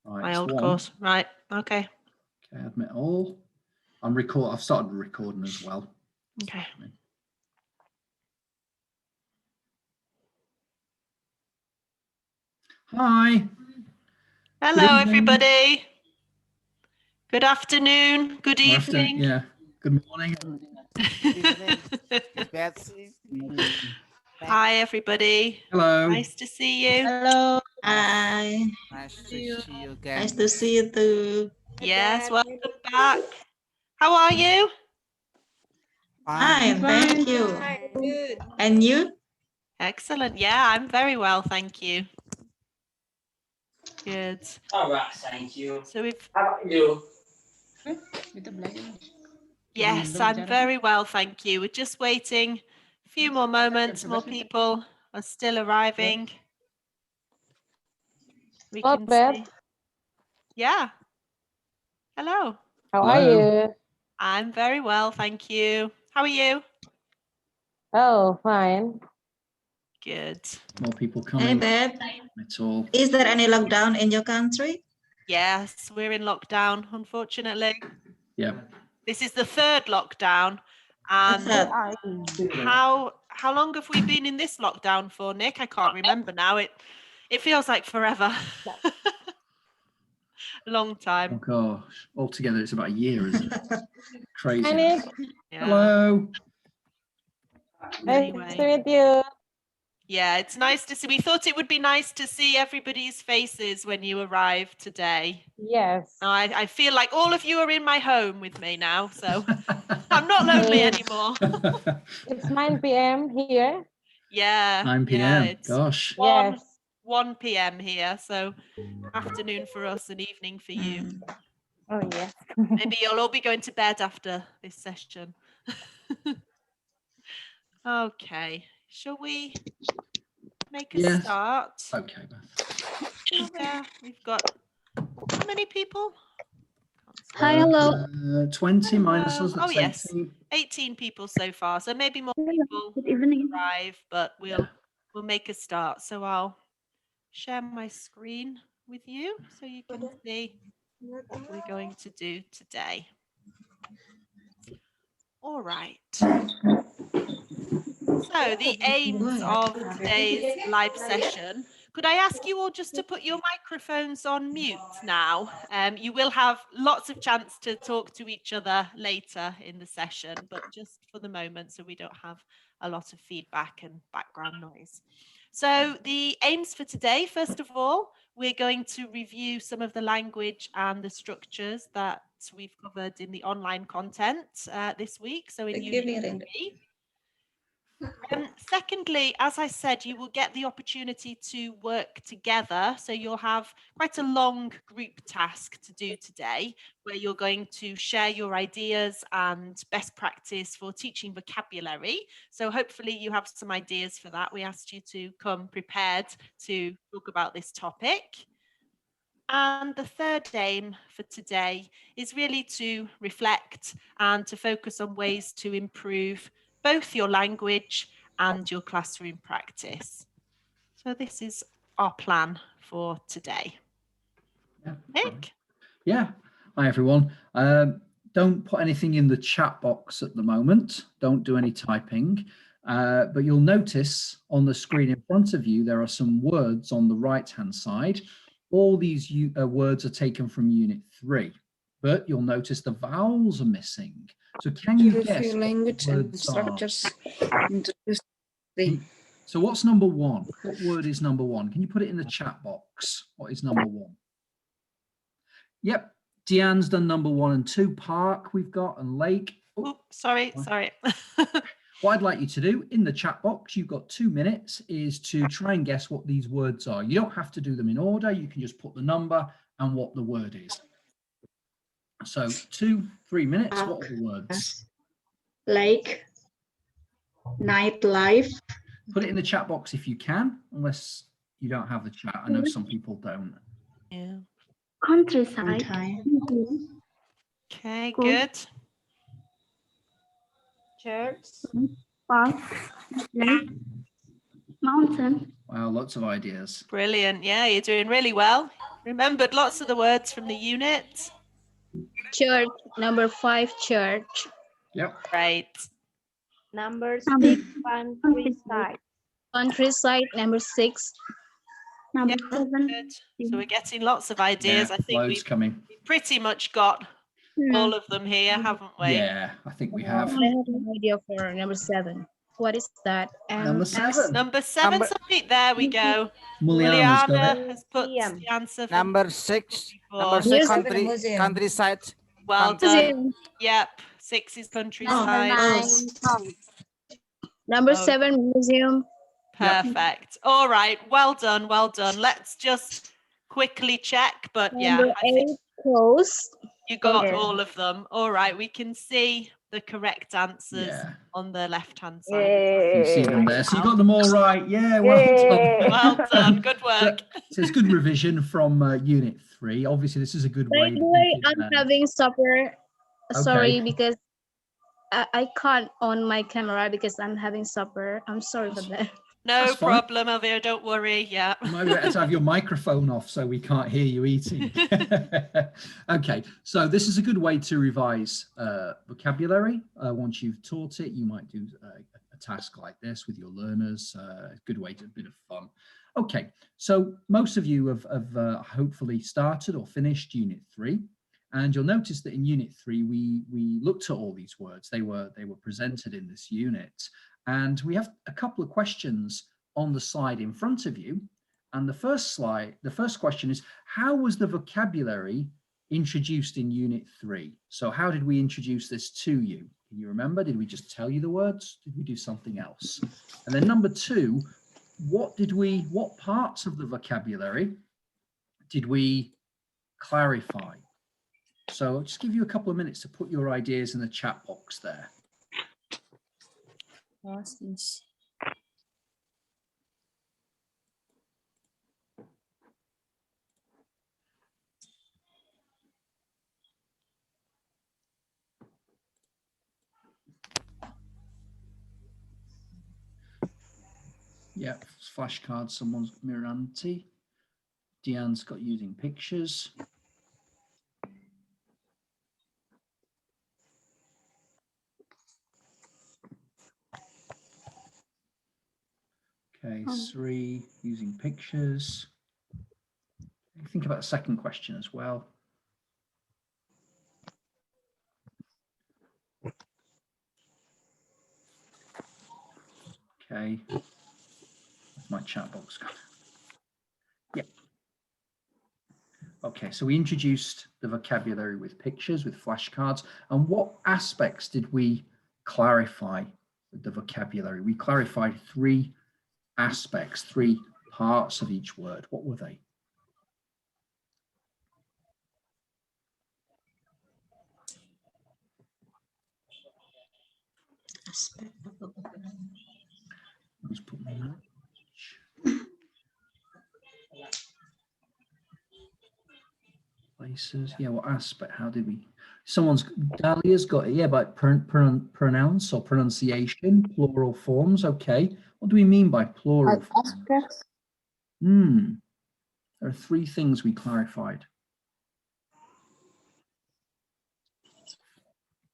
Right, my old course. Right. Okay. Okay, admit all. I've started recording as well. Okay. Hi. Hello, everybody. Good afternoon. Good evening. Yeah. Good morning. Hi, everybody. Hello. Nice to see you. Hello. Hi. Nice to see you again. Nice to see you too. Yes, welcome back. How are you? Fine, thank you. Good. And you? Excellent. Yeah, I'm very well, thank you. Good. All right, thank you. So we've. How about you? Yes, I'm very well, thank you. We're just waiting a few more moments. More people are still arriving. We Not can bad. see. Yeah. Hello. How are you? I'm very well, thank you. How are you? Oh, fine. More Good. people Hey, coming. babe. It's all. Is there any lockdown in your country? Yes, we're in lockdown, unfortunately. Yeah. This is the third lockdown. And how long have we been in this lockdown for, Nick? I can't remember now. It feels like forever. Long time. Oh gosh. Altogether it's about a year, isn't it? Crazy. Hi, Nick. Yeah. Hello. Nice to meet you. Yeah, it's nice to see. We thought it would be nice to see everybody's faces when you arrived today. Yes. I feel like all of you are in my home with me now, so I'm not lonely anymore. It's 9 p.m. here. Yeah. 9 p.m. Yeah, it's Gosh. 1 p.m. here, so afternoon for us and evening for you. Oh, yes. Maybe you'll all be going to bed after this session. Okay, shall we make a start? Okay, Beth. We've got how many people? Hi, hello. 20 minus us. Oh, yes. 18. 18 people so far. So maybe more people arrive, but we'll make a start. So I'll share my screen with you so you can see what we're going to do today. All right. So the aims of today's live session. Could I ask you all just to put your microphones on mute now? You will have lots of chance to talk to each other later in the session, but just for the moment so we don't have a lot of feedback and background noise. So the aims for today, first of all, we're going to review some of the language and the structures that we've covered in the online content this week. So in Unit 3. Secondly, as I said, you will get the opportunity to work together. So you'll have quite a long group task to do today, where you're going to share your ideas and best practice for teaching vocabulary. So hopefully you have some ideas for that. We asked you to come prepared to talk about this topic. And the third aim for today is really to reflect and to focus on ways to improve both your language and your classroom practice. So this is our plan for today. Nick? Yeah. Hi, everyone. Don't put anything in the chat box at the moment. Don't do any typing. But you'll notice on the screen in front of you, there are some words on the right-hand side. All these words are taken from Unit 3, but you'll notice the vowels are missing. So can you guess language what and words structures? So what's number one? What word is number one? Can you put it in the chat box? What is number one? Yep, Deanne's done number 1 and 2. Park we've got, and lake. Oh, sorry. What I'd like you to do in the chat box, you've got 2 minutes, is to try and guess what these words are. You don't have to do them in order. You can just put the number and what the word is. So 2-3 minutes. What are the words? Lake, nightlife. Put it in the chat box if you can, unless you don't have the chat. I know some people don't. Yeah. Countryside. Okay, good. Church. Park. Lake. Mountain. Wow, lots of ideas. Brilliant. Yeah, you're doing really well. Remembered lots of the words from the unit. Church, number 5, church. Yep. Great. Number Number 6, countryside. Countryside, number 6. Number Yeah, 7. good. So we're getting lots of ideas. Yeah, I think loads we've coming. pretty much got all of them here, haven't we? Yeah, I think we have. I have an idea for number 7. What is that? Number 7. Number 7, Number- sorry, there we go. Muliana's got Muliana it. has put Museum. the answer for Number 6. before. Number 6, Museum. countryside. Well Country- done. Yep, 6 is Number countryside. 9. Number Oh. 7, museum. Perfect. All right, well done, well done. Let's just quickly check, but yeah, Number I think 8, coast. you got Okay. all of them. All right, we can see the correct answers Yeah, on the left-hand side. you see them Yay. there. So you got them all right. Yeah, well done. Yay. Well done, good work. So it's good revision from Unit 3. Obviously, this is a good By way. the that way, you can, I'm having supper. Sorry, Okay. because I can't on my camera because I'm having supper. I'm sorry for that. No That's fine. problem, Elvira, don't worry. Yeah. You might be better to have your microphone off so we can't hear you eating. Okay, so this is a good way to revise vocabulary. Once you've taught it, you might do a task like this with your learners. A good way to a bit of fun. Okay, so most of you have hopefully started or finished Unit 3. And you'll notice that in Unit 3, we looked at all these words. They were presented in this unit. And we have a couple of questions on the slide in front of you. And the first question is, how was the vocabulary introduced in Unit 3? So how did we introduce this to you? Can you remember? Did we just tell you the words? Did we do something else? And then number 2, what parts of the vocabulary did we clarify? So I'll just give you a couple of minutes to put your ideas in the chat box there. Yeah, flashcards, someone's Miranti. Deanne's got using pictures. Okay, Sri using pictures. Think about the second question as well. Okay, where's my chat box gone? Yeah. Okay, so we introduced the vocabulary with pictures, with flashcards. And what aspects did we clarify with the vocabulary? We clarified 3 aspects, 3 parts of each word. What were they? Let's put places. Yeah, what aspect? How did we? Dahlia's got it. Yeah, by pronounce or pronunciation, plural forms. Okay. What do we mean by plural forms? There are 3 things we clarified.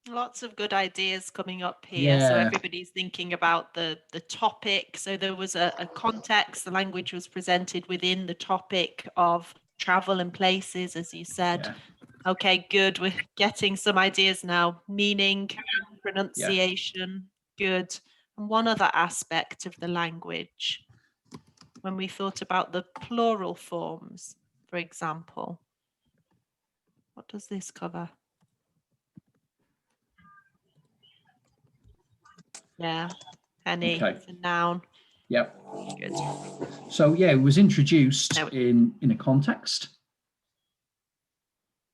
Lots of good ideas coming up here. So Yeah. everybody's thinking about the topic. So there was a context, the language was presented within the topic of travel and places, as you said. Yeah. Okay, good. We're getting some ideas now. Meaning, pronunciation, good. And one other aspect of the language, when we thought about the plural forms, for example, what does this cover? Yeah, penny, Okay. it's a noun. Yep. Good. So yeah, it was introduced Now- in a context.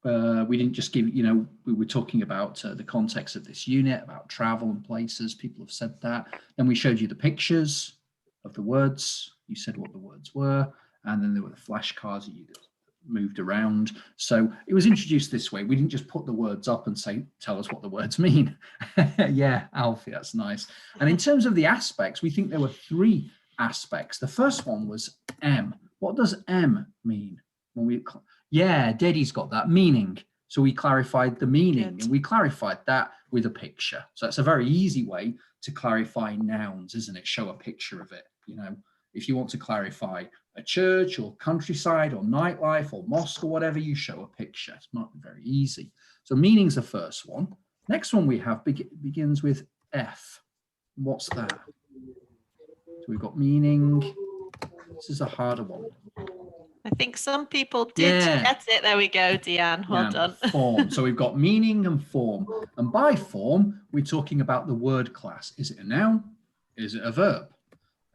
We didn't just give, we were talking about the context of this unit, about travel and places. People have said that. Then we showed you the pictures of the words. You said what the words were. And then there were the flashcards that you moved around. So it was introduced this way. We didn't just put the words up and say, tell us what the words mean. Yeah, Alfie, that's nice. And in terms of the aspects, we think there were 3 aspects. The first one was M. What does M mean? Yeah, Daddy's got that, meaning. So we clarified the meaning. Good. And we clarified that with a picture. So it's a very easy way to clarify nouns, isn't it? Show a picture of it. You know, if you want to clarify a church or countryside or nightlife or mosque or whatever, you show a picture. It's not very easy. So meaning's the first one. Next one we have begins with F. What's that? So we've got meaning. This is a harder one. I think some people did get it. There we go, Deanne. Well done. Form. So we've got meaning and form. And by form, we're talking about the word class. Is it a noun? Is it a verb?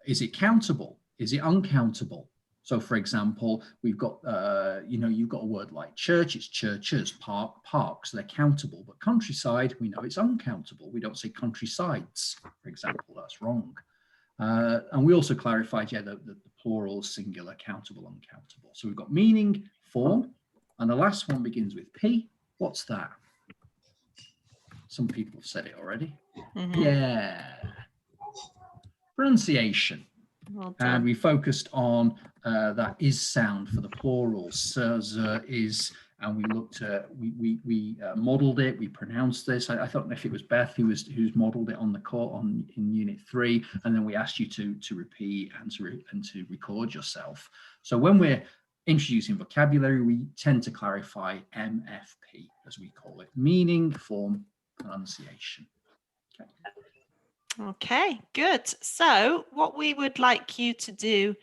Is it countable? Is it uncountable? So for example, we've got, you've got a word like church, it's churches, parks, they're countable, but countryside, we know it's uncountable. We don't say countrysides, for example, that's wrong. And we also clarified, the plural, singular, countable, uncountable. So we've got meaning, form, and the last one begins with P. What's that? Some people have said it already. Mm-hmm. Yeah. Pronunciation. Well And we focused on that is sound for the plural, is, and we looked at, we modeled it, we pronounced this. I don't know if it was Beth who's modeled it on the court in Unit 3, and then we asked you to repeat and to record yourself. So when we're introducing vocabulary, we tend to clarify MFP, as we call it, meaning, form, pronunciation. Okay. Okay, good. So what we would like you to do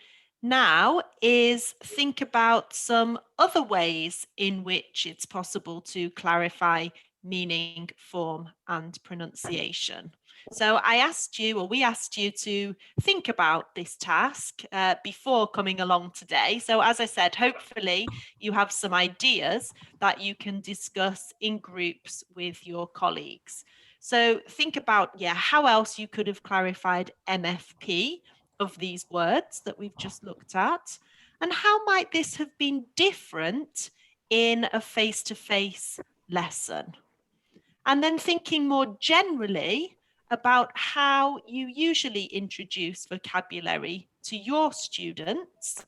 now is think about some other ways in which it's possible to clarify meaning, form, and pronunciation. So we asked you to think about this task before coming along today. So as I said, hopefully you have some ideas that you can discuss in groups with your colleagues. So think about, how else you could have clarified MFP of these words that we've just looked at, and how might this have been different in a face-to-face lesson? And then thinking more generally about how you usually introduce vocabulary to your students,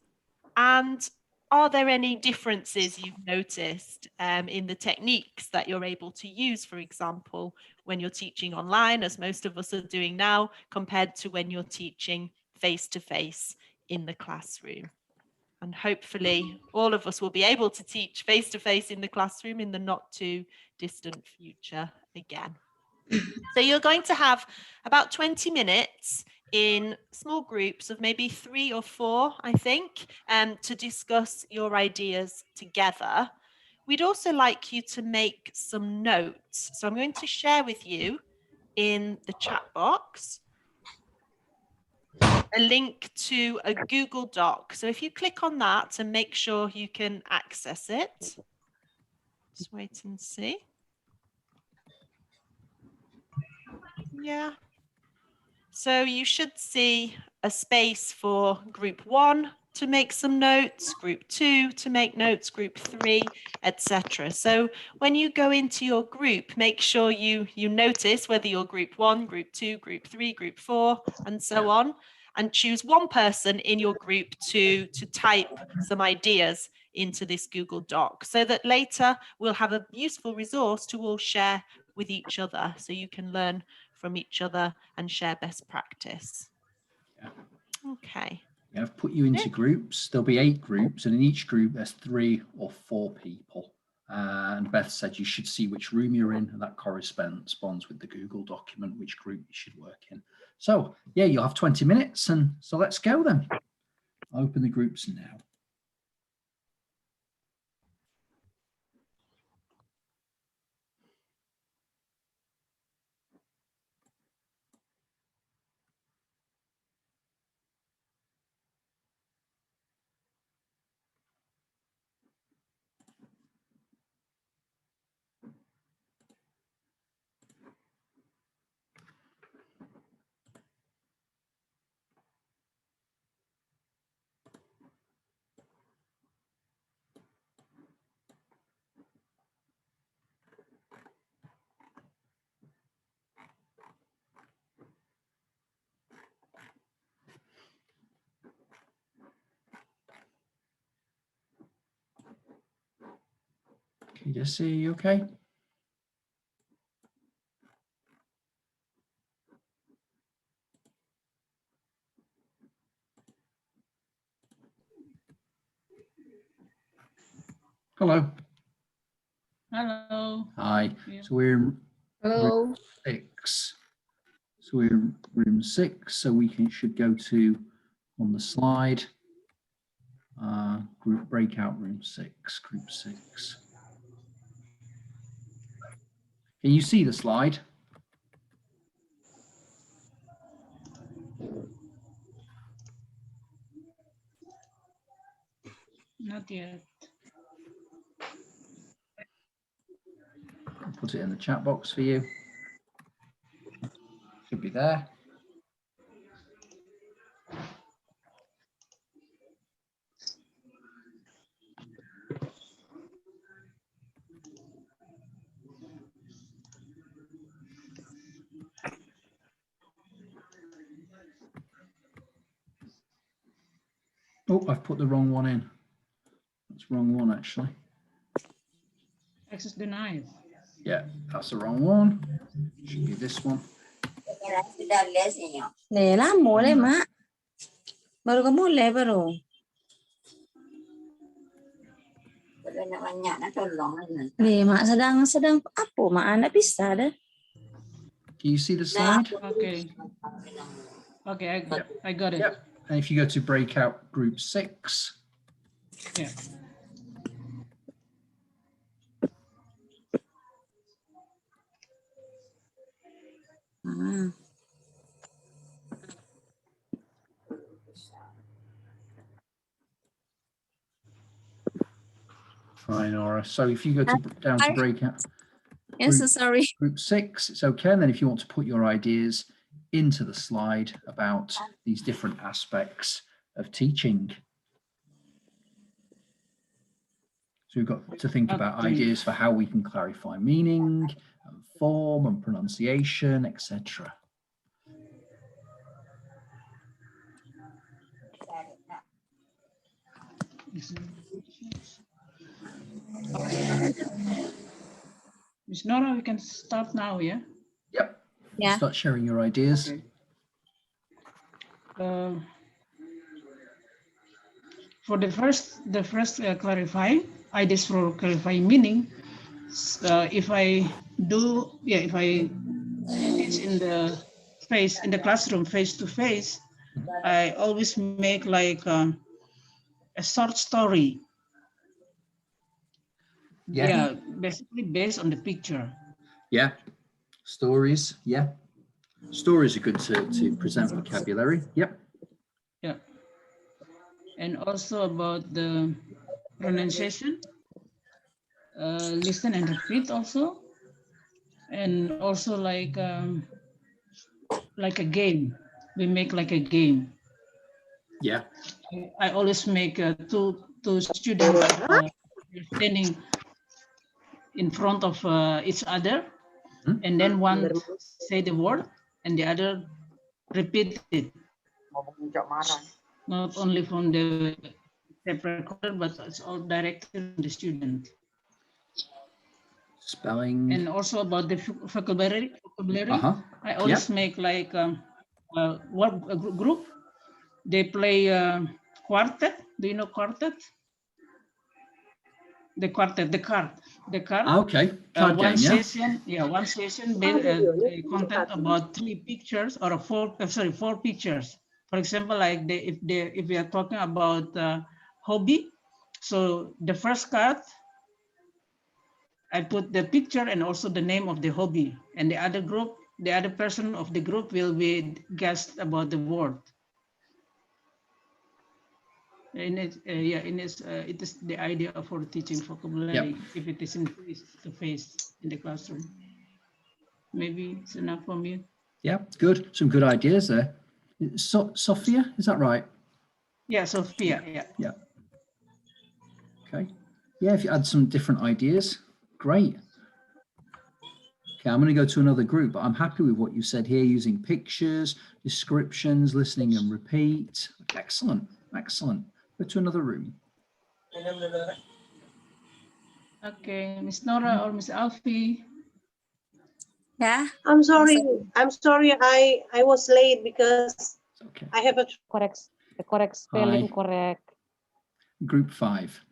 and are there any differences you've noticed in the techniques that you're able to use, for example, when you're teaching online, as most of us are doing now, compared to when you're teaching face-to-face in the classroom? And hopefully all of us will be able to teach face-to-face in the classroom in the not too distant future again. So you're going to have about 20 minutes in small groups of maybe 3 or 4, I think, to discuss your ideas together. We'd also like you to make some notes. So I'm going to share with you in the chat box a link to a Google Doc. So if you click on that and make sure you can access it, just wait and see. Yeah. So you should see a space for group 1 to make some notes, group 2 to make notes, group 3, etc. So when you go into your group, make sure you notice whether you're group 1, group 2, group 3, group 4, and so on, and choose one person in your group to type some ideas into this Google Doc, so that later we'll have a useful resource to all share with each other, so you can learn from each other and share best practice. Yeah. Okay. Yeah, I've put you into groups. There'll be 8 groups, and in each group there's 3 or 4 people. And Beth said you should see which room you're in, and that corresponds with the Google document, which group you should work in. So yeah, you'll have 20 minutes, and so let's go then. I'll open the groups now. Okay, Jesse, are you okay? Hello. Hello. Hi. Yeah. So we're in Hello. room 6. So we're in room 6. So we should go to on the slide. Group breakout room 6. Group 6. Can you see the slide? Not yet. I'll put it in the chat box for you. Should be there. Oh, I've put the wrong one in. That's the wrong one, actually. Access denied. Yeah, that's the wrong one. Should be this one. Để lắm mulai mak. Baru kamu mulai baru. Nih mak sedang apa mak anak bisa dah. Can you see the slide? Okay. Okay, I got it. Yep. And if you go to breakout group 6. Yeah. Fine, Nora. So if you go to down to breakout Yes, so sorry. group 6, it's okay. And then if you want to put your ideas into the slide about these different aspects of teaching. So we've got to think about Okay. ideas for how we can clarify meaning, and form and pronunciation, etc. Miss Nora, we can start now, yeah? Yep. Yeah. Start sharing your ideas. Okay. For the first clarify ideas for clarifying meaning. If I teach in the classroom face to face, I always make like a short story. Yeah, basically based on the picture. Yeah. Stories. Yeah. Stories are good to present vocabulary. Yep. Yeah. And also about the pronunciation, listen and repeat also. And also like a game. We make like a game. Yeah. I always make two students standing in front of each other, and then one say the word and the other repeat it. Not only from the tape recorder, but it's all directed to the student. Spelling. And also about the vocabulary. I always make like a group. They play quartet. Do you know quartet? The quartet, the card. Okay. Card One game, session, one session content about 3 pictures or four pictures. For example, like if we are talking about hobby, so the first card, I put the picture and also the name of the hobby, and the other person of the group will be guessed about the word. And it is the idea for teaching vocabulary if it is in face-to-face in the classroom. Maybe it's enough for me. Yeah, good. Some good ideas there. Sophia, is that right? Yeah, Sophia. Yeah. Okay. Yeah, if you add some different ideas, great. Okay, I'm going to go to another group, but I'm happy with what you said here, using pictures, descriptions, listening and repeat. Excellent. Excellent. Go to another room. Okay, Miss Nora or Miss Alfie. Ya. I'm sorry. I was late because It's okay. I have a The correct spelling, Hi. correct. Group 5.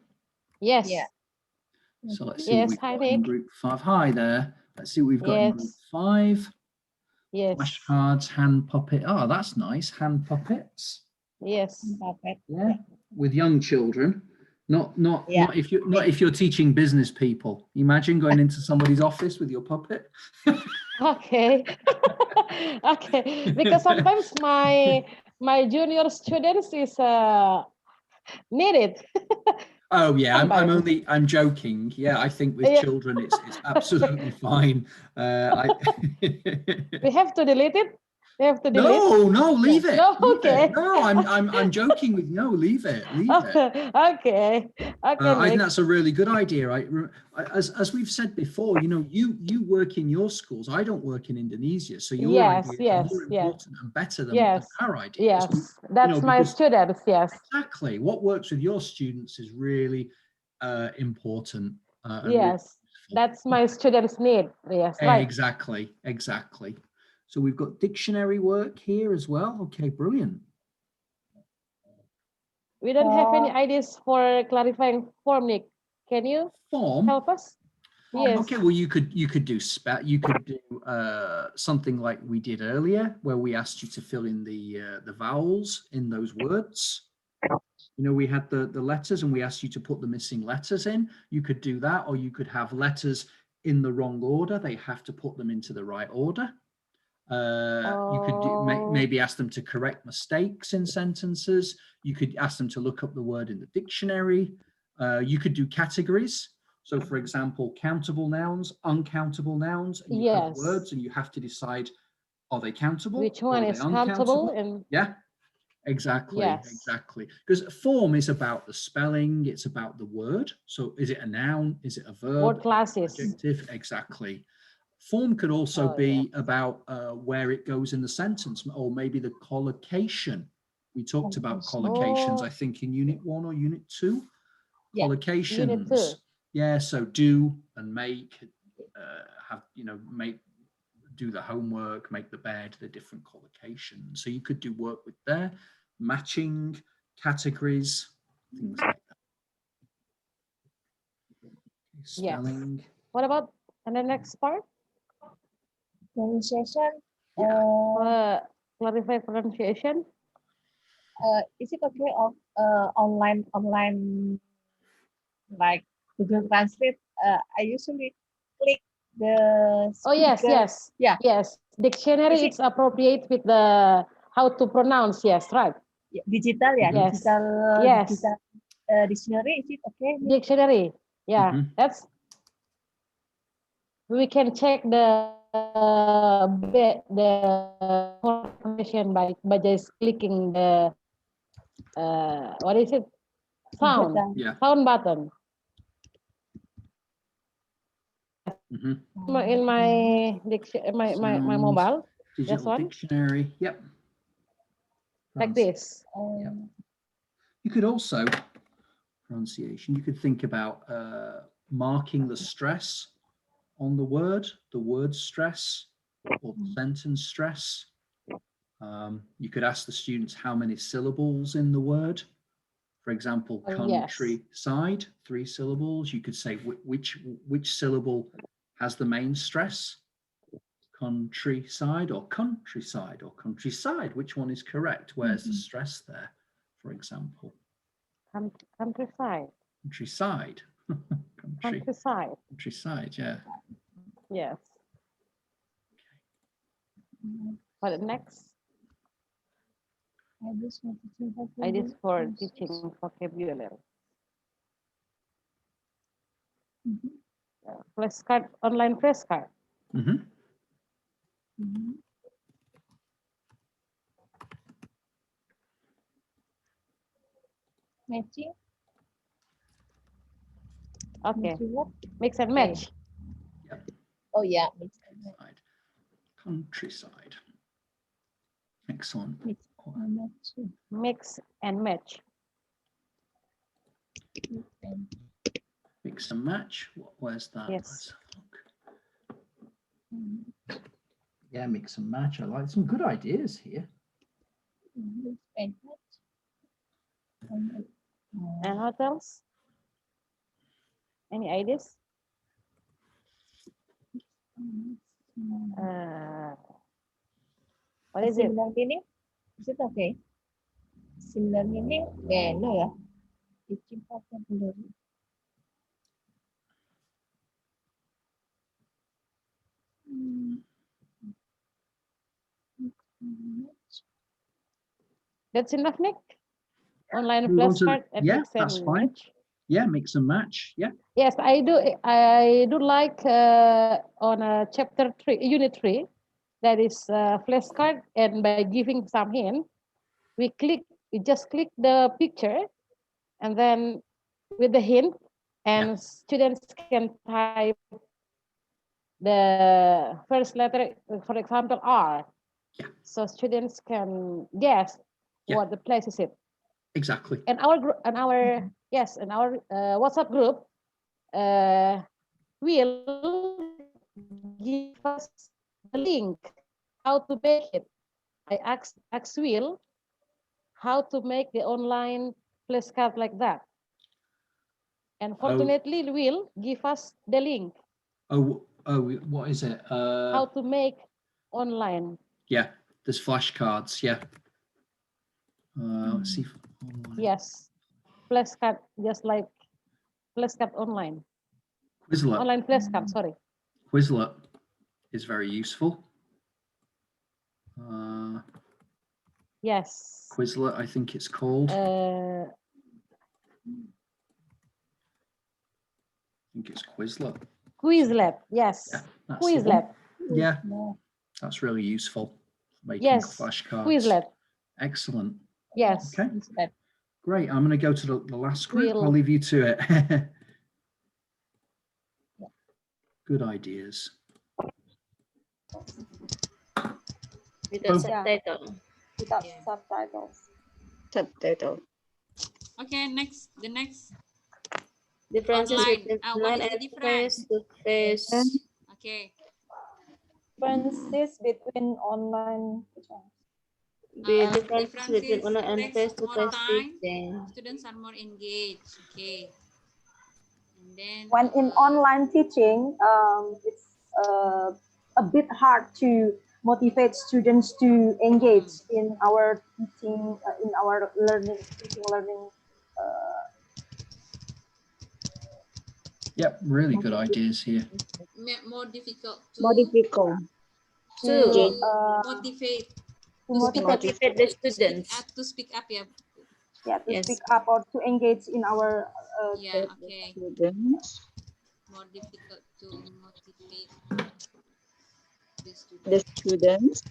Yes. Yeah. So let's see what Yes, we've hi, got in Nick. group 5. Hi there. Let's see what we've got in group Yes. 5. Yes. Flashcards, hand puppet. Oh, that's nice. Hand puppets. Yes. Yeah. With young children. Not Yeah. if you're teaching business people. Imagine going into somebody's office with your puppet. Okay. Okay. Because sometimes my junior students is need it. Oh yeah, Sometimes. I'm joking. Yeah, I think with Yeah. children it's absolutely fine. We have to delete it. We have to delete. No, leave it. No, Leave okay. it. No, I'm joking with no, leave it. Leave it. Okay. Okay. I think Nick. that's a really good idea. As we've said before, you work in your schools. I don't work in Indonesia, so your Yes, ideas yes, are more yes. important and better than Yes. our ideas. Yes. That's my because- students. Yes. Exactly. What works with your students is really important. And really Yes. useful. That's my students' need. Yes. Right. Exactly. So we've got dictionary work here as well. Okay, brilliant. We don't have any ideas for clarifying form, Nick. Can you Form. help us? Yes. Okay, well you could do something like we did earlier, where we asked you to fill in the vowels in those words. We had the letters and we asked you to put the missing letters in. You could do that, or you could have letters in the wrong order. They have to put them into the right order. You could maybe ask them to correct mistakes in sentences. You could ask them to look up the word in the dictionary. You could do categories. So for example, countable nouns, uncountable nouns, and you have words and you have to decide, are they countable? Which one is countable? And yeah, exactly. Yes. Exactly. Because form is about the spelling, it's about the word. So is it a noun? Is it a verb? word classes. Adjective? Exactly. Form could also be about where it goes in the sentence, or maybe the collocation. We talked about collocations, I think, in Unit 1 or Unit 2. Yeah. Collocations. Unit 2. Yeah, so do and make, do the homework, make the bed, the different collocations. So you could do work with there, matching, categories, things like that. Spelling. Yes. What about and the next part? Pronunciation. Clarify pronunciation. Is it okay of online like Google Translate? I usually click the Oh yes, speaker. yes. Yeah. Yes. Dictionary Is it- it's appropriate with the how to pronounce. Yes, right. Digital, yeah. Yes. Digital, Yes. digital dictionary. Is it okay? Dictionary. Yeah. Mhm. That's we can check the information by just clicking the what is it? Sound. Yeah. Sound button. Mhm. In my my Sounds, mobile. Digital one? dictionary. Yep. Like this. Yeah. You could also, pronunciation, you could think about marking the stress on the word stress or the sentence stress. You could ask the students how many syllables in the word. For example, countryside, 3 syllables. You could say which syllable has the main stress. Countryside or countryside or countryside. Which one is correct? Where's the stress there, for example? Countryside. Countryside. Countryside. Countryside, yeah. Yes. What next? Ideas for teaching vocabulary. Flashcard, online flashcard. Mm-hmm. Matching. Okay. Mix and match. Yep. Oh yeah. Countryside. Excellent. Mix and match. Mix and match. Where's that? Yes. Let's have a look. Yeah, mix and match. I like some good ideas here. And what else? Any ideas? What is it? Similar meaning? Is it okay? Similar meaning? Yeah, no, yeah. Teaching vocabulary. That's enough, Nick? Online Move on to flashcard and yeah, mix and that's fine. match. Yeah, mix and match. Yeah. Yes, I do. I do like on chapter 3, unit 3, that is flashcard, and by giving some hint, we just click the picture, and then with the hint, and students can type the first letter, for example, R. Yeah. So students can guess what the place is it. Exactly. And our group, and our WhatsApp group will give us the link how to make it. I asked Will how to make the online flashcard like that. And fortunately, Will give us the link. Oh, what is it? How to make online. Yeah, there's flashcards. Yeah. Let's see. Yes, flashcard, just like flashcard online. Quizlet. Online flashcard, sorry. Quizlet is very useful. Yes. Quizlet, I think it's called. I think it's Quizlet. Quizlet, yes. Yeah, that's Quizlet. Yeah, that's really useful. Making flashcards. Quizlet. Excellent. Yes. Okay. Great. I'm going to go to the last group. Will. I'll leave you to it. Good ideas. Without subtitle. Without subtitle. Okay, next. The next. Differences Online. between What online is the and difference? face-to-face. Okay. Differences between online. The difference between online and takes face-to-face more time. teaching. Students are more engaged. Okay. And then when in online teaching, it's a bit hard to motivate students to engage in our teaching, in our teaching learning. Yep, really good ideas here. more difficult to motivate. Motivate the students. To speak up, yeah. Yeah, to speak up or to engage in our okay. Students. More difficult to motivate The students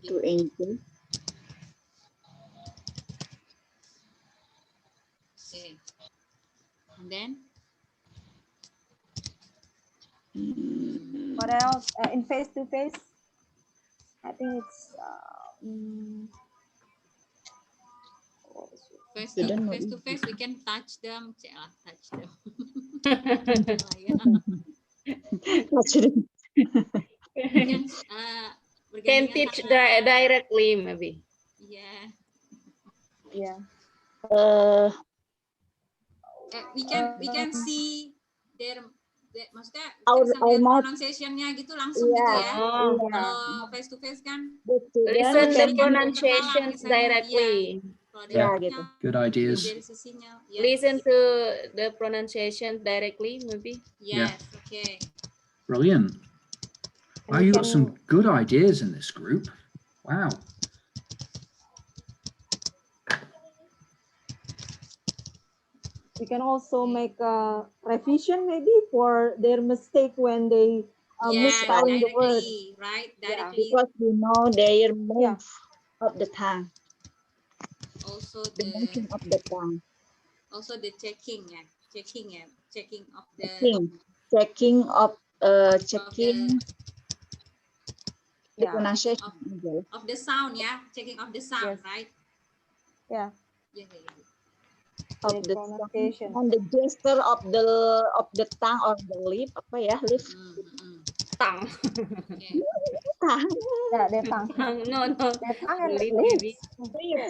to engage. Okay. And then what else? In face-to-face, I think it's face to face, we can touch them. Touch them. Can teach directly, maybe. Yeah. Yeah. We can see their maksudnya our pronunciation-nya gitu langsung gitu ya. Kalau face to face kan Listen the pronunciations directly. Yeah, good ideas. Listen to the pronunciation directly, maybe. Yes, okay. Brilliant. Wow, you got some good ideas in this group. Wow. We can also make a revision maybe for their mistake when they misspelling the word. Right, directly. Because we know their move of the tongue. Also the motion of the tongue. Also the checking of the checking the pronunciation of the sound, checking of the sound, right? Yeah. Yeah. of the pronunciation. and the gesture of the tongue or the lip, apa ya, lip, Tongue. tongue, Yeah, their tongue. No, no. Their tongue and Lip maybe.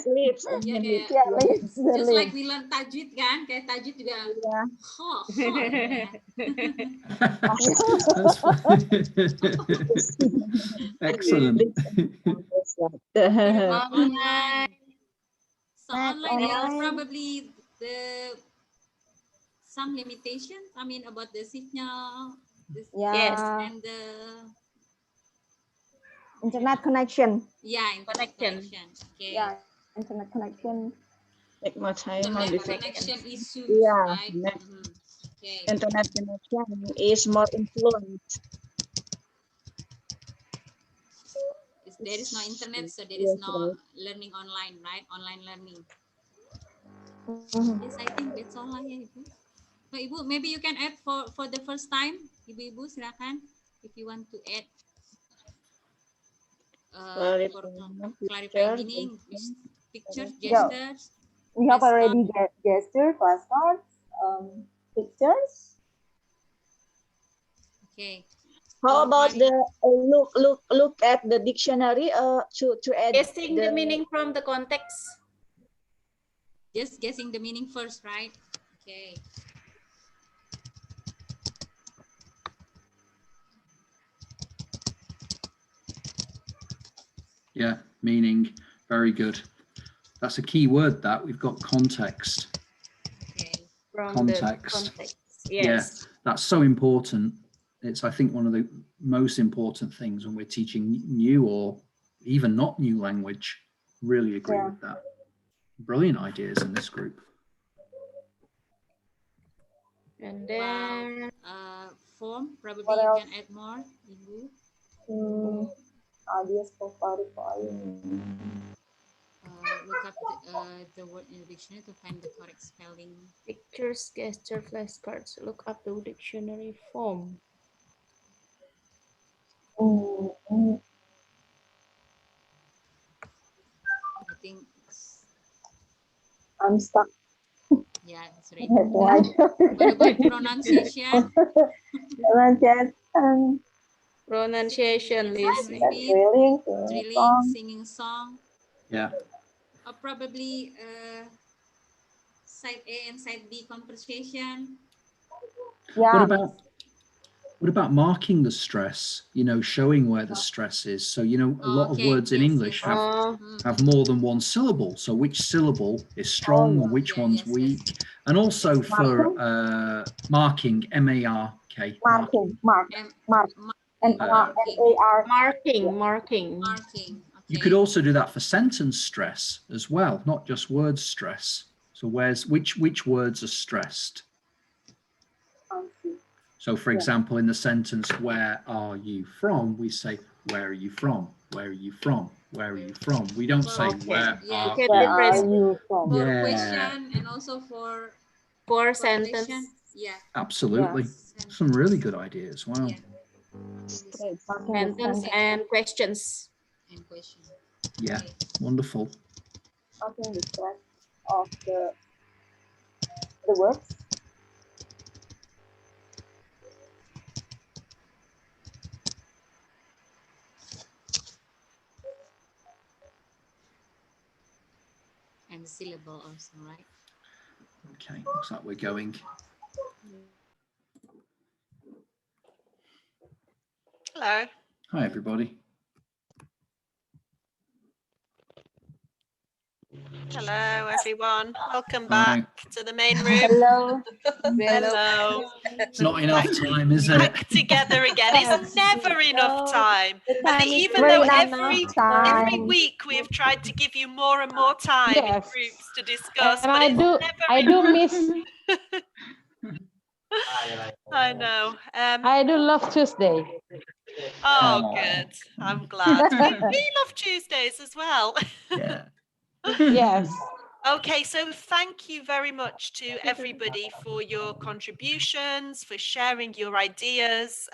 lips, I Yeah, mean lips. kayak, Yeah, lips, the just like lips. we learn tajwid kan, kayak tajwid juga. Yeah. That's fine. Excellent. Online. So Math online is online. probably some limitations. I mean about the signal. Yeah. And the Internet connection. internet connection. Okay. Yeah, internet connection. Take more time on Internet this. connection issues, Yeah, right? Okay. internet connection is more influence. There is no internet, so there is no learning online, right? Online learning. Yes, I think that's all lah ya, Ibu. So, Ibu, maybe you can add for the first time. Ibu-ibu silakan if you want to add for clarify meaning, pictures, gestures. We have already gesture, flashcards, pictures. Okay. How about the look at the dictionary to add Guessing the meaning from the context. Just guessing the meaning first, right? Okay. Yeah, meaning. Very good. That's a key word that we've got context. Okay. From Context. the context. Yeah, Yes. that's so important. It's, I think, one of the most important things when we're teaching new or even not new language. Really agree with that. Brilliant ideas in this group. And then form, probably you can add more, Ibu. Ideas for clarifying. Look up the word in the dictionary to find the correct spelling. Pictures, gesture, flashcards. Look up the dictionary form. I think I'm stuck. yeah, it's right. What about pronunciation? Pronunciation, listening. Drilling, singing song. Yeah. Or probably side A and side B conversation. Yeah. What about marking the stress? You know, showing where the stress is. So, you know, a lot of words in English have more than one syllable. So which syllable is strong and which one's weak? And also for marking, M-A-R-K. Marking. M-A-R-K. Marking. You could also do that for sentence stress as well, not just word stress. So which words are stressed? So, for example, in the sentence, where are you from? We say, where are you from? Where are you from? Where are you from? We don't say, where are you from? For question and also for sentence. Yeah. Absolutely. Some really good ideas. Wow. Sentence and questions. Yeah, wonderful. Marking the stress of the words. And syllable also, right? Okay, looks like we're going. Hello. Hi, everybody. Hello, everyone. Welcome back to the main room. Hello. Hello. It's not enough time, is it? Back together again. It's never enough time. And even though every week we have tried to give you more and more time in groups to discuss, And but I do miss. I know. I do love Tuesday. Oh, good. I'm glad. We love Tuesdays as well. Yeah. Yes. Okay, so thank you very much to everybody for your contributions, for sharing your ideas.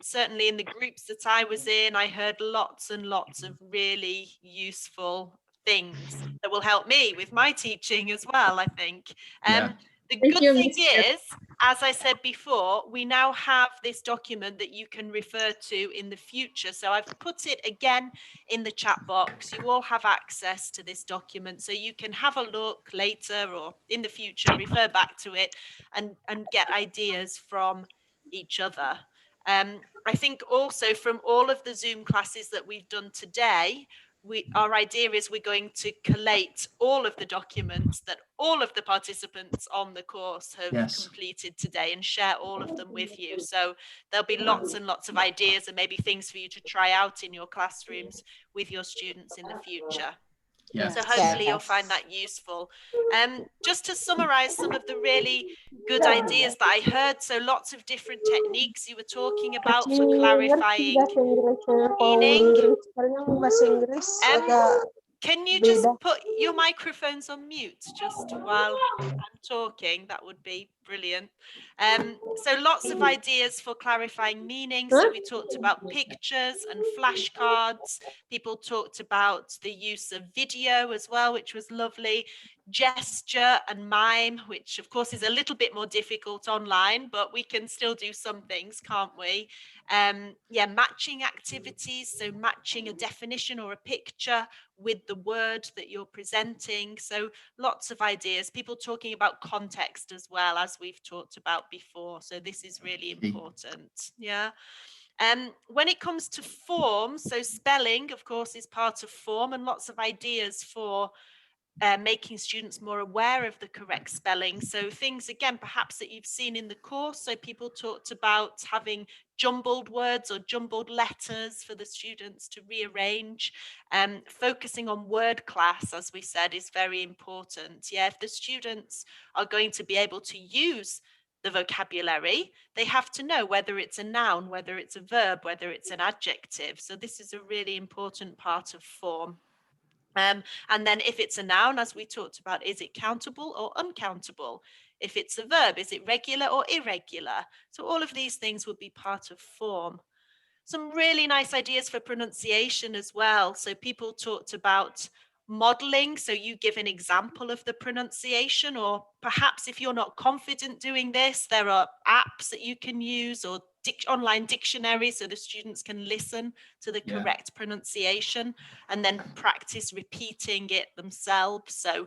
Certainly in the groups that I was in, I heard lots and lots of really useful things that will help me with my teaching as well, I think. Yeah. The Thank good you, thing Miss is, as I said before, we now have this document that you can refer to in the future. So I've put it again in the chat box. You all have access to this document, so you can have a look later or in the future, refer back to it and get ideas from each other. I think also from all of the Zoom classes that we've done today, our idea is we're going to collate all of the documents that all of the participants on the course have completed today and share all of them with you. So there'll be lots and lots of ideas and maybe things for you to try out in your classrooms with your students in the future. Yeah. So hopefully you'll find that useful. Just to summarize some of the really good ideas that I heard. So lots of different techniques you were talking about for clarifying meaning. Can you just put your microphones on mute just while I'm talking? That would be brilliant. So lots of ideas for clarifying meaning. So we talked about pictures and flashcards. People talked about the use of video as well, which was lovely. Gesture and mime, which of course is a little bit more difficult online, but we can still do some things, can't we? Yeah, matching activities, so matching a definition or a picture with the word that you're presenting. So lots of ideas, people talking about context as well, as we've talked about before. So this is really important. Yeah. When it comes to form, so spelling, of course, is part of form, and lots of ideas for making students more aware of the correct spelling. So things, again, perhaps that you've seen in the course. So people talked about having jumbled words or jumbled letters for the students to rearrange. Focusing on word class, as we said, is very important. Yeah, if the students are going to be able to use the vocabulary, they have to know whether it's a noun, whether it's a verb, whether it's an adjective. So this is a really important part of form. And then if it's a noun, as we talked about, is it countable or uncountable? If it's a verb, is it regular or irregular? So all of these things would be part of form. Some really nice ideas for pronunciation as well. So people talked about modeling. So you give an example of the pronunciation, or perhaps if you're not confident doing this, there are apps that you can use or online dictionaries so the students can listen to the correct pronunciation and then practice repeating it themselves. So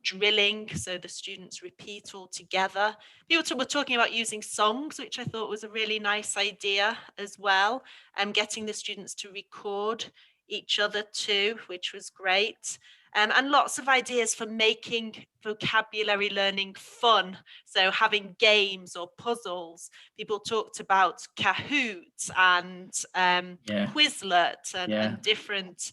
drilling, so the students repeat all together. People were talking about using songs, which I thought was a really nice idea as well, and getting the students to record each other too, which was great. And lots of ideas for making vocabulary learning fun. So having games or puzzles. People talked about Kahoot and Quizlet and different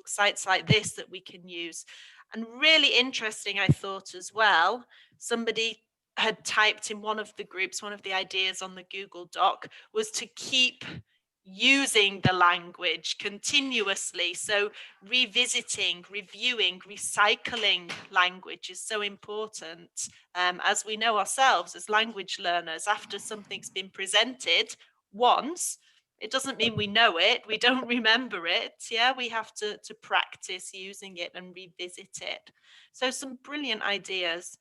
sites like this that we can use. And really interesting, I thought as well, somebody had typed in one of the groups, one of the ideas on the Google Doc was to keep using the language continuously. So revisiting, reviewing, recycling language is so important. As we know ourselves as language learners, after something's been presented once, it doesn't mean we know it, we don't remember it. Yeah, we have to practice using it and revisit it. So some brilliant ideas.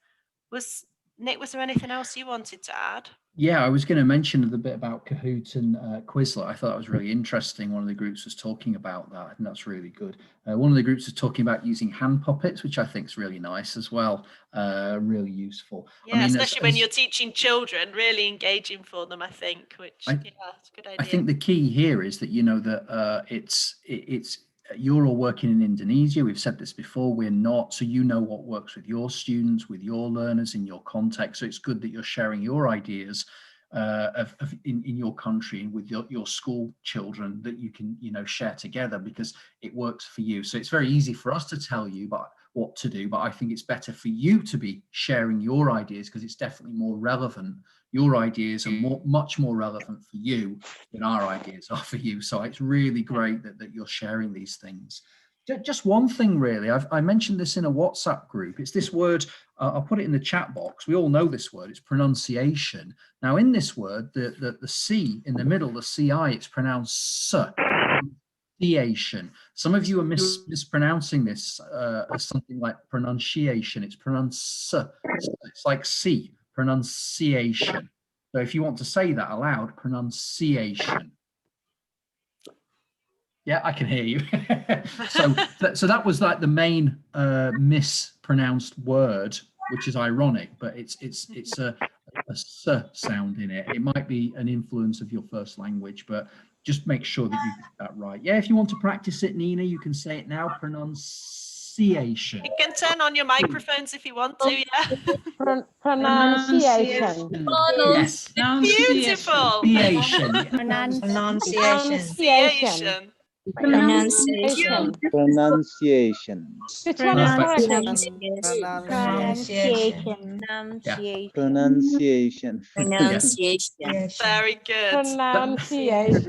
Nick, was there anything else you wanted to add? Yeah, I was going to mention the bit about Kahoot and Quizlet. I thought that was really interesting. One of the groups was talking about that, and that's really good. One of the groups was talking about using hand puppets, which I think is really nice as well, really useful. Yeah, I mean, especially when you're teaching children, really engaging for them, I think, which, yeah, it's a good idea. I think the key here is that, you know, that it's you're all working in Indonesia. We've said this before, we're not. So you know what works with your students, with your learners in your context. So it's good that you're sharing your ideas in your country and with your school children that you can, you know, share together because it works for you. So it's very easy for us to tell you what to do, but I think it's better for you to be sharing your ideas because it's definitely more relevant. Your ideas are much more relevant for you than our ideas are for you. So it's really great that you're sharing these things. Just one thing, really. I mentioned this in a WhatsApp group. It's this word, I'll put it in the chat box. We all know this word, it's pronunciation. Now in this word, the C in the middle, the CI, it's pronounced S. Pronunciation. Some of you are mispronouncing this as something like pronunciation. It's it's like C, pronunciation. So if you want to say that aloud, pronunciation. Yeah, I can hear you. so that was like the main mispronounced word, which is ironic, but it's a S sound in it. It might be an influence of your first language, but just make sure that you get that right. Yeah, if you want to practice it, Nina, you can say it now. Pronunciation. You can turn on your microphones if you want to, yeah. Pronunciation. Yes. Beautiful. Pronunciation. Pronunciation. Pronunciation. Which one is correct? Pronunciation. Very good. Pronunciation.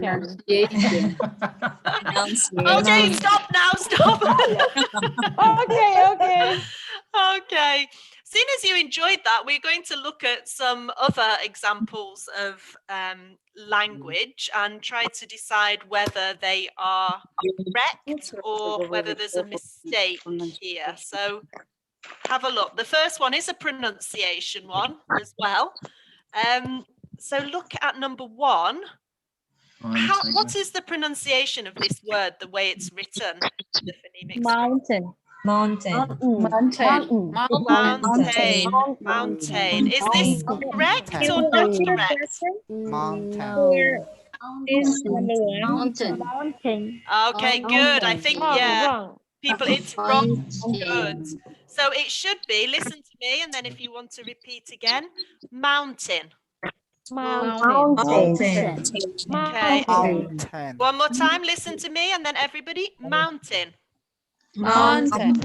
Okay, stop now, stop. Okay. Okay. Seeing as you enjoyed that, we're going to look at some other examples of language and try to decide whether they are correct or whether there's a mistake here. So have a look. The first one is a pronunciation one as well. So look at number 1. What is the pronunciation of this word, the way it's written? The phonemic Mountain. Mountain. Is this correct or not correct? Mountain. Okay, good. I think, yeah, people, it's wrong. Good. So it should be, listen to me, and then if you want to repeat again, mountain. Mountain. Okay. One more time, listen to me, and then everybody, mountain. Mountain.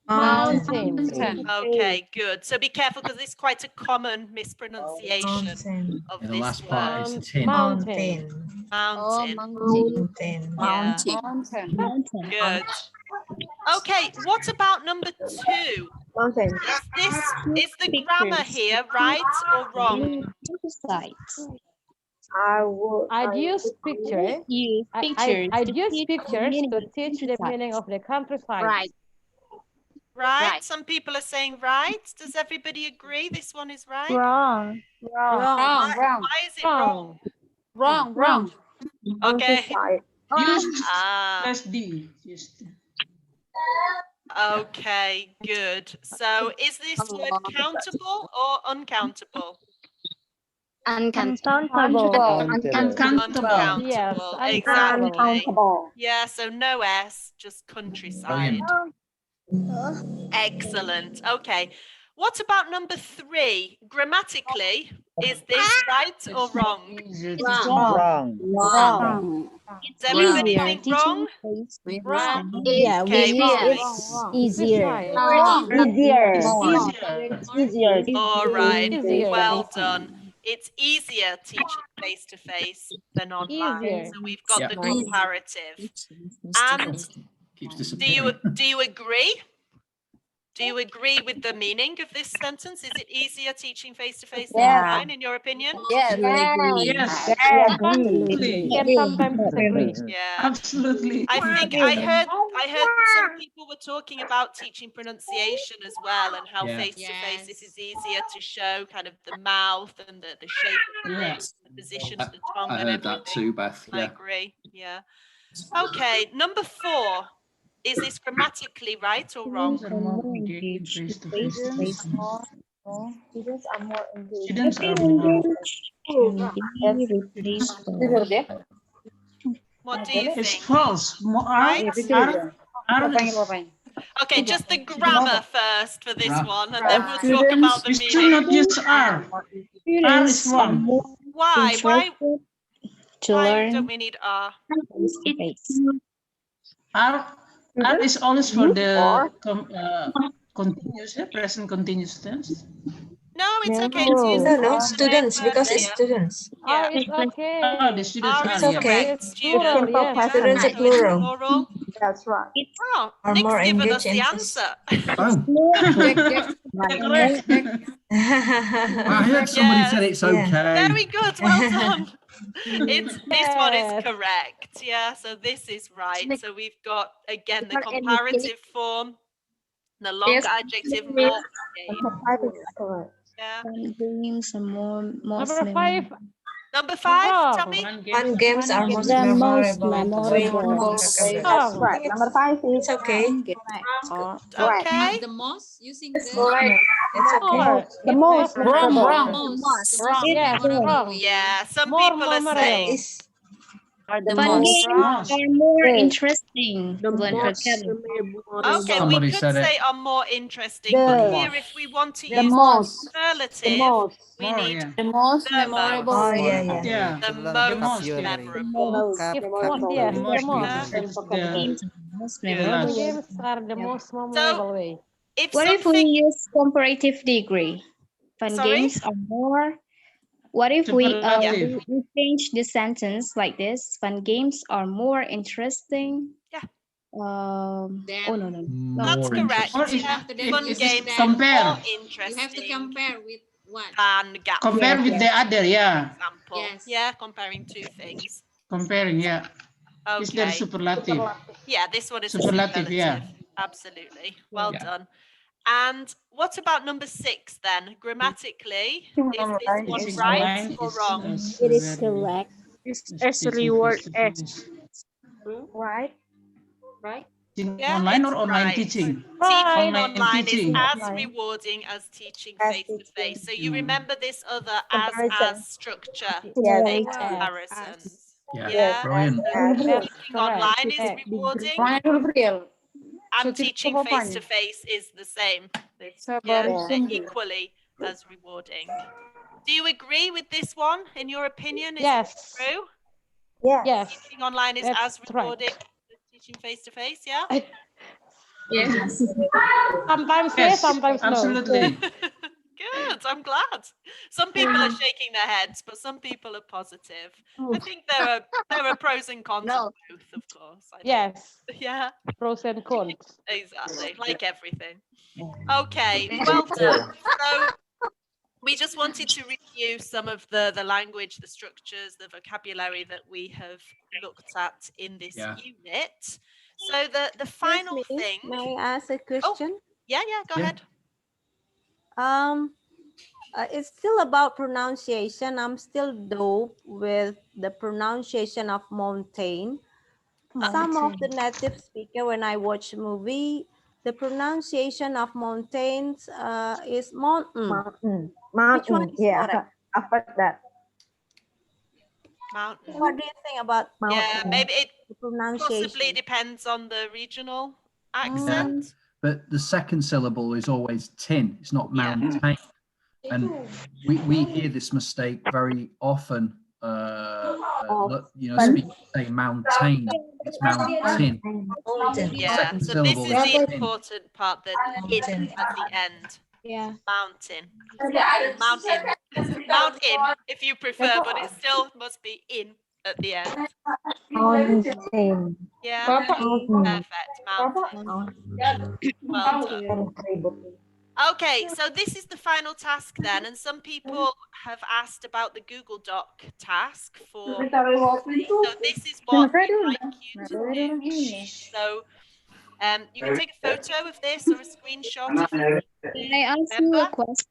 Okay, good. So be careful because this is quite a common mispronunciation of And the this last word. part is tin. Mountain. Good. Okay, what about number 2? Is the grammar here right or wrong? I'd use pictures. I'd use pictures to teach the meaning of the countryside. Right. Some people are saying right. Does everybody agree this one is right? Wrong. Why is it wrong? Wrong. Okay. Plus D. Okay, good. So is this word countable or uncountable? Uncountable. Uncountable. Yes, Exactly. Uncountable. Yeah, so no S, just countryside. Brilliant. Excellent. Okay. What about number 3? Grammatically, is this right or wrong? Wrong. Does everybody think wrong? Yeah, Okay, easier. all right. Easier. Well done. It's easier teaching face-to-face than online. Easier. So we've got the comparative. And Keeps do disappearing. you agree? Do you agree with the meaning of this sentence? Is it easier teaching face-to-face than online, in your opinion? Yes. And sometimes disagree. Yeah. Absolutely. I think I heard some people were talking about teaching pronunciation as well, and how face-to-face this is easier to show kind of the mouth and the shape of the lips, the position of the tongue. I heard that too, Beth. I agree. Yeah. Okay, number 4. Is this grammatically right or wrong? Students are more engaged. What do you It's think? false. Okay, just the grammar first for this one, and then we'll talk about the We should meaning. not use R. R is wrong. Why? Why don't we need R? R is always for the continuous, present continuous tense. No, it's okay to use students, because it's students. Yeah. It's okay. The students R is are, correct. Plural, yes. Students are plural. Plural. That's right. Oh, Are Nick's more given us engaged the in answer. I heard somebody said it's okay. Very good. Well done. This one is correct. Yeah, so this is right. So we've got again the comparative form, the long adjective, more games. Number 5 is correct. Yeah. Fun games are more most Number 5. Number 5, tell me. Fun games are most The most memorable. memorable. That's right. Number 5 is It's okay. Okay. The most using It's the right. It's okay. the most Wrong, memorable. wrong. most. The Wrong. most Yes, memorable wrong. way. Yeah, some More people are memorable. saying Is are the Fun most. games are more Yes. interesting. The Learn most vocabulary. memorable. okay, Somebody we could said it. say are more interesting, but The- here if we want to The use most. superlative, The most. we More, need yeah. The most the memorable most. way. Oh, Yeah. The To learn most vocabulary. memorable. If Memorable. yes, The the most most. because it's the Games are the most Yeah, Fun memorable. last. games are the most memorable way. If What if we something, use comparative degree? Fun sorry? games are more. What if we Superlative. we change the sentence like this? Fun games are more interesting. Yeah. Then Oh no. That's More correct. Or if, Yeah, after that, fun it is games then are compare. more you have to interesting compare with what? than gap Compare fill, with the other, yeah. example. Yes. Yeah, comparing two things. Comparing, yeah. Is there Okay. superlative? Yeah, this one is Superlative, a yeah. superlative. Absolutely. Well Yeah. done. And what about number 6 then? Grammatically, is this one Teaching right online or is wrong? It is very- correct. It's is as teaching reward face to as. face. Right. Right? Teaching Yeah, online it's or online right. teaching? Teaching Online online is teaching. as rewarding as teaching As face to face. So teaching. you remember this other Comparison. as structure Yes. make Yes. comparisons. Yeah, Yeah. brilliant. As. That's Teaching correct. online is Correct. rewarding and teaching face to face is the same. It's, yeah, they're equally as rewarding. Do you agree with this one? In your opinion, is Yes. it true? Yes. Yes. Teaching online is That's as rewarding right. as teaching face to face, yeah? Yes. Sometimes Yes, yes, sometimes no. absolutely. Good, I'm glad. Some people are shaking their heads, but some people are positive. I think there are pros and cons of both, of course. I think. Yes. Yeah, Pros and cons. exactly, like everything. Okay, well done. So we just wanted to review some of the language, the structures, the vocabulary that we have looked at in this unit. So the final thing. May I ask a question? Yeah, go ahead. It's still about pronunciation. I'm still dope with the pronunciation of mountain. Some of the native speaker, when I watch movie, the pronunciation of mountains is mountain. Mountain. Which one is correct? I've heard that. Mountain. What do you think about mountain? Yeah, maybe it pronunciation? possibly depends on the regional Yeah. accent. But the second syllable is always tin. It's not mountain. And we hear this mistake very often. Speakers say mountain. It's mountain. Yeah, so this is the important part, that in at the end. Yeah. Mountain. Mountain. Mountain, if you prefer, but it still must be in at the end. Mountain. Yeah, perfect. Mountain. Well done. Okay, so this is the final task then, and some people have asked about the Google Doc task for. So this is what we'd like you to do. So you can take a photo of this or a screenshot if you Can I ask you a question?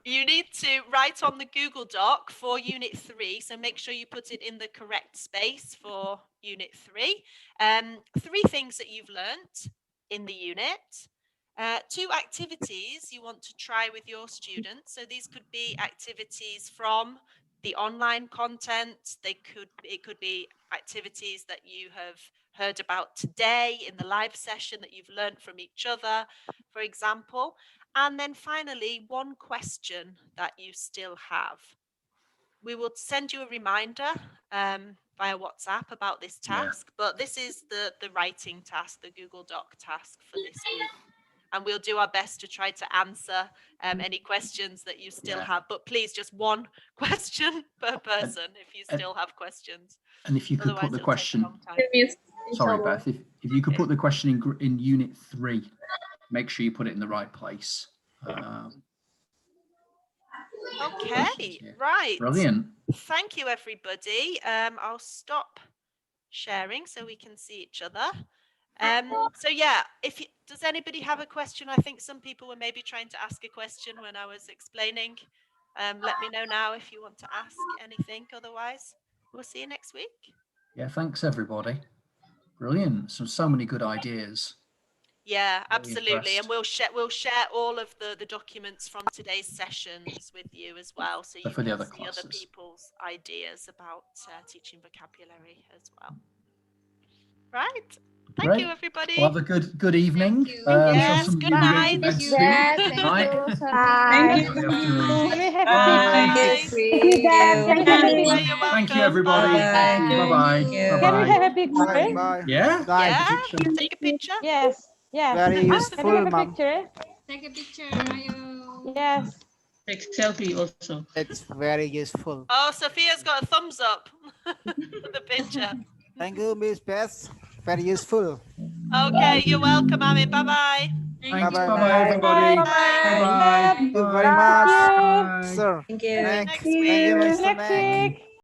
You need to write on the Google Doc for Unit 3, so make sure you put it in the correct space for Unit 3. 3 things that you've learnt in the unit. 2 activities you want to try with your students. So these could be activities from the online content. It could be activities that you have heard about today in the live session that you've learned from each other, for example. And then finally, 1 question that you still have. We will send you a reminder via WhatsApp about this task, but this is the writing task, the Google Doc task for this week. And we'll do our best to try to answer any questions that you still have. But please, just 1 question per person if you still have questions. And if you could put the question, sorry, Beth, if you could put the question in Unit 3, make sure you put it in the right place. Okay, right. Brilliant. Thank you, everybody. I'll stop sharing so we can see each other. So yeah, does anybody have a question? I think some people were maybe trying to ask a question when I was explaining. Let me know now if you want to ask anything. Otherwise, we'll see you next week. Yeah, thanks everybody. Brilliant. So many good ideas. Yeah, Very absolutely. And impressed. we'll share all of the documents from today's sessions with you as well, so you for the can other see other classes. people's ideas about teaching vocabulary as well. Right. Thank you, everybody. Well, have a good evening. Yes, some of good you go to night. bed soon. Thank Night. you. Thank you. Lovely afternoon. Really happy. Bye. Thank you, Dad. Thank you, Miss. You're welcome. Thank you, everybody. Thank you. Bye-bye. Can we have a picture? Bye. Bye. Yeah? Yeah, take a picture. Yes. Yes. Very Can we useful, have a ma'am. picture? Take a picture, Ayo. Yes. Take selfie also. It's very useful. Oh, Sophia's got a thumbs up. The picture. Thank you, Miss Bess. Very useful. Okay, you're welcome, Amy. Bye-bye. Thanks. Bye-bye. Bye-bye, everybody. Bye. Bye-bye. Thank you very much, Bye. sir. Thank you. Next. Next Thank you, week. Mr. Next Next. week.